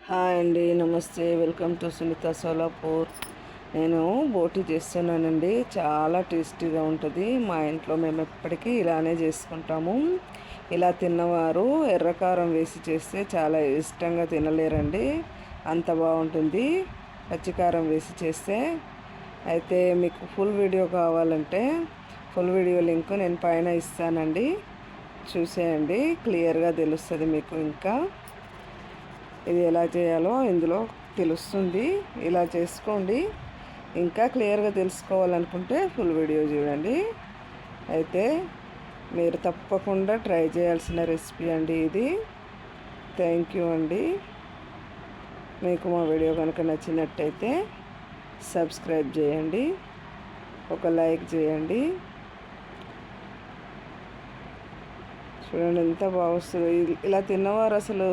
Hi అండి, నమస్తే. Welcome to Sunita Solapur. నేను బోటి చేస్తున్నానండి. చాలా టేస్టీగా ఉంటుంది. మా ఇంట్లో మేము ఎప్పటికీ ఇలానే చేసుకుంటాము. ఇలా తిన్నవారు ఎర్రకారం వేసి చేస్తే చాలా ఇష్టంగా తినలేరండి, అంత బాగుంటుంది పచ్చికారం వేసి చేస్తే. అయితే మీకు ఫుల్ వీడియో కావాలంటే ఫుల్ వీడియో లింక్ నేను పైన ఇస్తానండి, చూసేయండి. క్లియర్గా తెలుస్తుంది మీకు. ఇంకా ఇది ఎలా చేయాలో ఇందులో తెలుస్తుంది. ఇలా చేసుకోండి. ఇంకా క్లియర్గా తెలుసుకోవాలనుకుంటే ఫుల్ వీడియో చూడండి. అయితే మీరు తప్పకుండా ట్రై చేయాల్సిన రెసిపీ అండి ఇది. థ్యాంక్ యూ అండి. మీకు మా వీడియో కనుక నచ్చినట్టయితే సబ్స్క్రైబ్ చేయండి, ఒక లైక్ చేయండి. చూడండి ఎంత బాగా వస్తుంది. ఇలా తిన్నవారు అసలు